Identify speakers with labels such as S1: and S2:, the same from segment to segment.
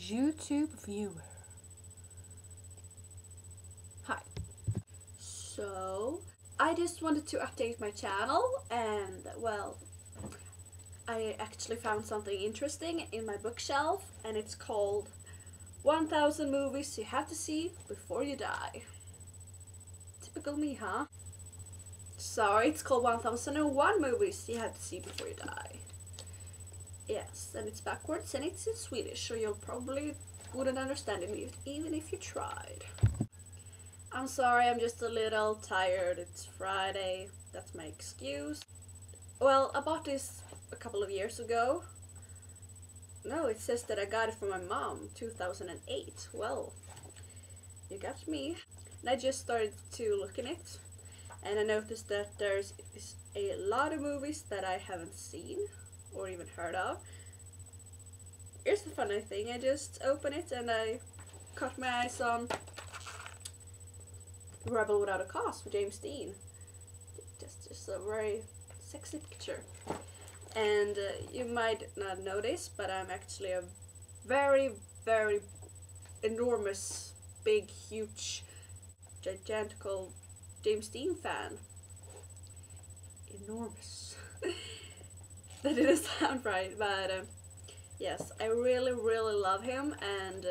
S1: YouTube viewer. Hi. So, I just wanted to update my channel and, well, I actually found something interesting in my bookshelf and it's called 1000 Movies You Have to See Before You Die. Typical me, huh? Sorry, it's called 1001 Movies You Have to See Before You Die. Yes, and it's backwards and it's in Swedish, so you probably wouldn't understand it even if you tried. I'm sorry, I'm just a little tired. It's Friday, that's my excuse. Well, I bought this a couple of years ago. No, it says that I got it from my mom, 2008. Well, you got me. And I just started to look in it, and I noticed that there's a lot of movies that I haven't seen or even heard of. Here's the funny thing, I just opened it and I caught my eyes on Rebel Without a Cause with James Dean. Just a very sexy picture. And you might not know this, but I'm actually a very, very enormous, big, huge, gigantical James Dean fan. Enormous. That didn't sound right, but yes, I really, really love him, and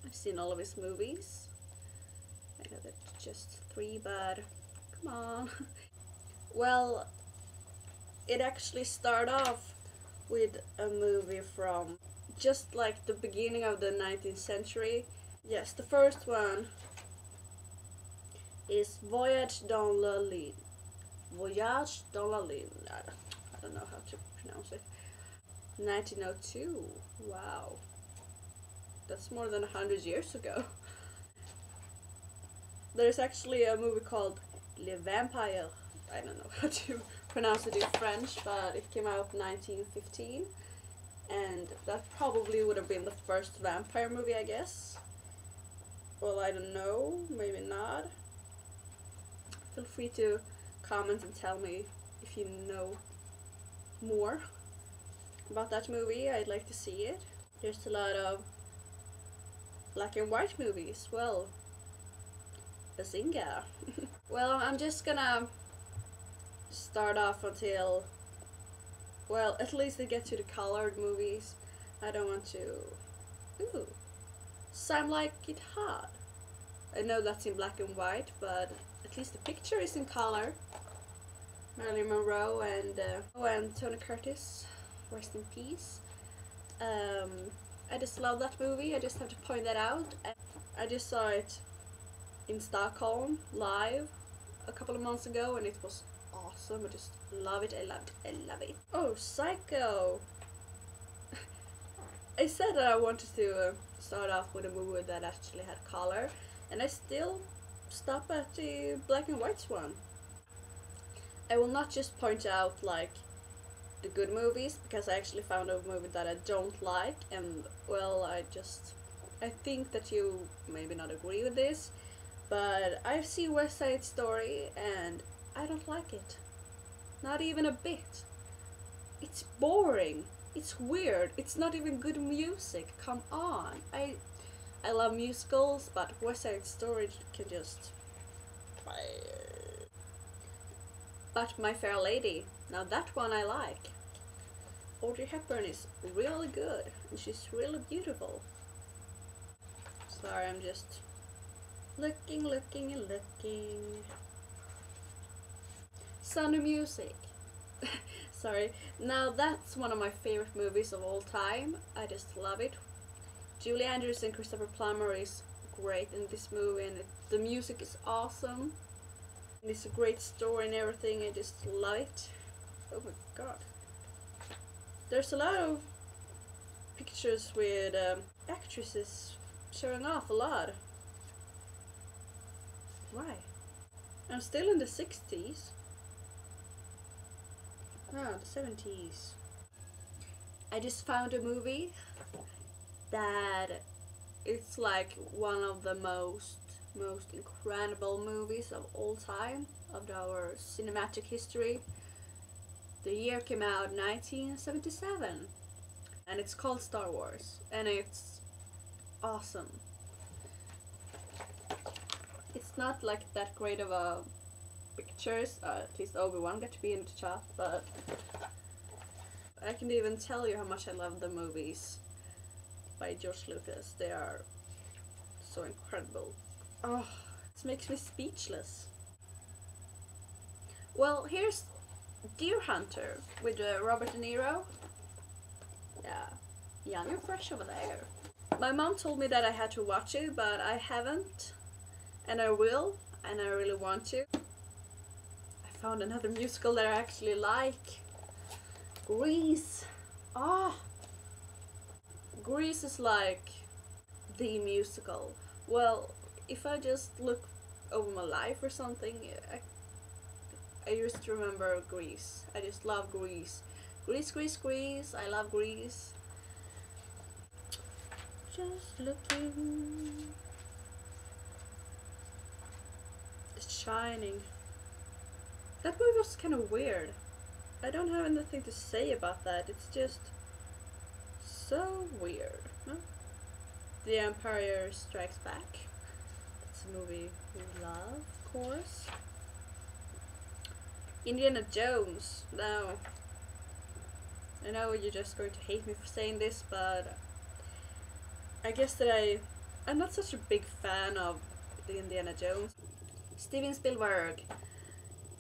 S1: I've seen all of his movies. I know that's just 3, but come on. Well, it actually started off with a movie from just like the beginning of the 19th century. Yes, the first one is Voyage dans la Lune. Voyage dans la Lune. I don't know how to pronounce it. 1902. Wow. That's more than 100 years ago. There's actually a movie called Le Vampire. I don't know how to pronounce it in French, but it came out in 1915. And that probably would have been the first vampire movie, I guess. Well, I don't know. Maybe not. Feel free to comment and tell me if you know more about that movie. I'd like to see it. There's a lot of black and white movies. Well, bazinga. Well, I'm just gonna start off until, well, at least I get to the colored movies. I don't want to, ooh, Some Like It Hot. I know that's in black and white, but at least the picture is in color. Marilyn Monroe and Tony Curtis, rest in peace. I just love that movie. I just have to point that out. I just saw it in Stockholm live a couple of months ago, and it was awesome. I just love it. I love it. Oh, Psycho! I said that I wanted to start off with a movie that actually had color, and I still stop at the black and white one. I will not just point out like the good movies, because I actually found a movie that I don't like, and well, I think that you maybe not agree with this, but I've seen West Side Story and I don't like it. Not even a bit. It's boring. It's weird. It's not even good music. Come on. I love musicals, but West Side Story can just... But My Fair Lady, now that one I like. Audrey Hepburn is really good, and she's really beautiful. Sorry, I'm just looking. Sound of Music. Sorry. Now that's one of my favorite movies of all time. I just love it. Julie Andrews and Christopher Plummer is great in this movie, and the music is awesome. And it's a great story and everything. I just love it. Oh my god. There's a lot of pictures with actresses showing off a lot. Why? I'm still in the 60s. No, the 70s. I just found a movie that it's like one of the most incredible movies of all time, of our cinematic history. The year came out 1977. and it's called Star Wars, and it's awesome. It's not like that great of a pictures, at least Obi-Wan got to be in the chat, but I can even tell you how much I love the movies by George Lucas. They are so incredible. Oh, it makes me speechless. Well, here's Deer Hunter with Robert De Niro. Yeah, young and fresh over there. My mom told me that I had to watch it, but I haven't, and I will, and I really want to. I found another musical that I actually like. Grease. Ah, Grease is like the musical. Well, if I just look over my life or something, I used to remember Grease. I just love Grease. Grease, Grease, Grease. I love Grease. Just looking. The Shining. That movie was kind of weird. I don't have anything to say about that. It's just so weird. No? The Empire Strikes Back. It's a movie we love, of course. Indiana Jones. Now, I know you're just going to hate me for saying this, but I guess that I'm not such a big fan of the Indiana Jones. Steven Spielberg.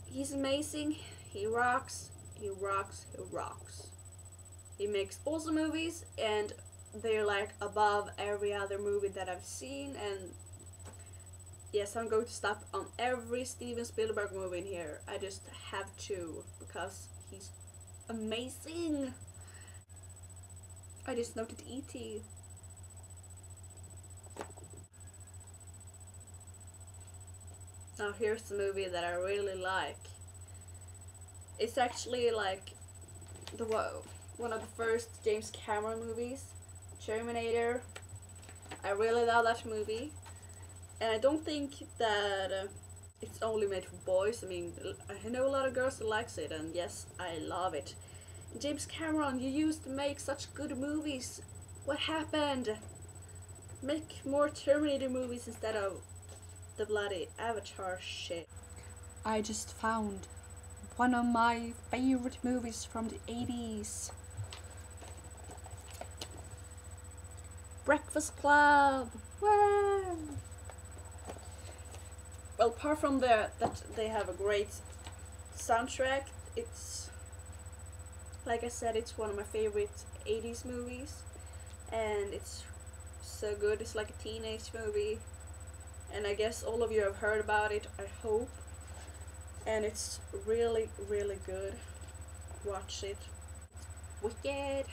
S1: He's amazing. He rocks. He rocks. He rocks. He makes awesome movies, and they're like above every other movie that I've seen. And yes, I'm going to stop on every Steven Spielberg movie in here. I just have to, because he's amazing. I just noted E.T. Now here's the movie that I really like. It's actually like one of the first James Cameron movies, Terminator. I really love that movie, and I don't think that it's only made for boys. I mean, I know a lot of girls that likes it, and yes, I love it. James Cameron, you used to make such good movies. What happened? Make more Terminator movies instead of the bloody Avatar shit. I just found one of my favorite movies from the 80s. Breakfast Club! Wow! Well, apart from that they have a great soundtrack, it's, like I said, it's one of my favorite 80s movies, and it's so good. It's like a teenage movie, and I guess all of you have heard about it, I hope, and it's really, really good. Watch it. It's wicked.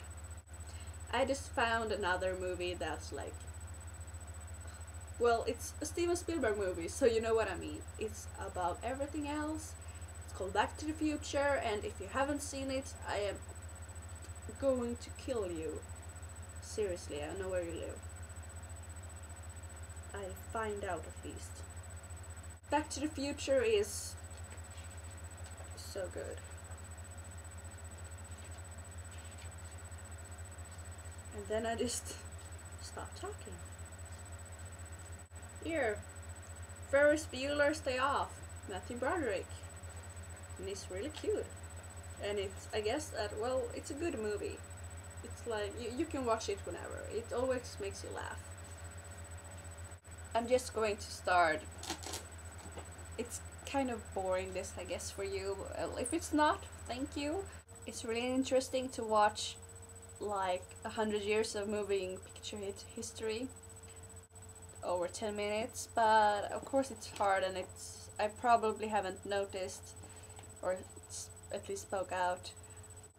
S1: I just found another movie that's like, well, it's a Steven Spielberg movie, so you know what I mean. It's about everything else. It's called Back to the Future, and if you haven't seen it, I am going to kill you. Seriously, I know where you live. I'll find out at least. Back to the Future is so good. And then I just stopped talking. Here, Ferris Bueller's Day Off, Matthew Broderick. And he's really cute. And it's, I guess that, well, it's a good movie. It's like, you can watch it whenever. It always makes you laugh. I'm just going to start. It's kind of boring, this, I guess, for you. If it's not, thank you. It's really interesting to watch like 100 years of moving picture history over 10 minutes, but of course it's hard, and I probably haven't noticed, or at least spoke out,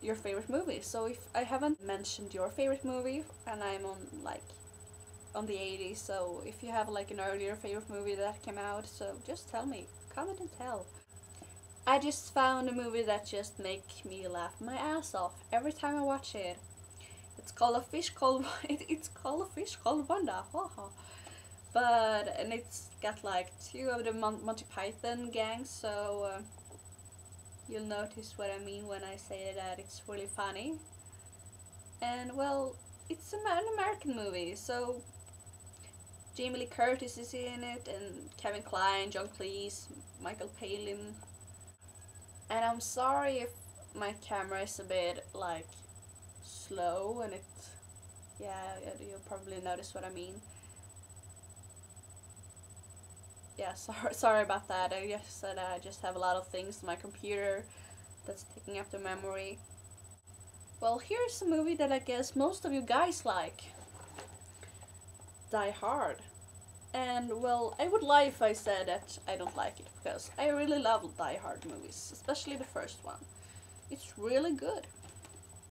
S1: your favorite movie. So if I haven't mentioned your favorite movie, and I'm on the 80s, so if you have like an earlier favorite movie that came out, so just tell me, comment and tell. I just found a movie that just makes me laugh my ass off every time I watch it. It's called A Fish Called it's called A Fish Called Wanda. And it's got like two of the Monty Python gangs, so you'll notice what I mean when I say that it's really funny. And well, it's an American movie, so Jamie Lee Curtis is in it, and Kevin Kline, John Cleese, Michael Palin. And I'm sorry if my camera is a bit like slow and it, yeah, you'll probably notice what I mean. Yeah, sorry about that. I guess that I just have a lot of things on my computer that's taking up the memory. Well, here's a movie that I guess most of you guys like. Die Hard. And well, I would lie if I said that I don't like it, because I really love Die Hard movies, especially the first one. It's really good.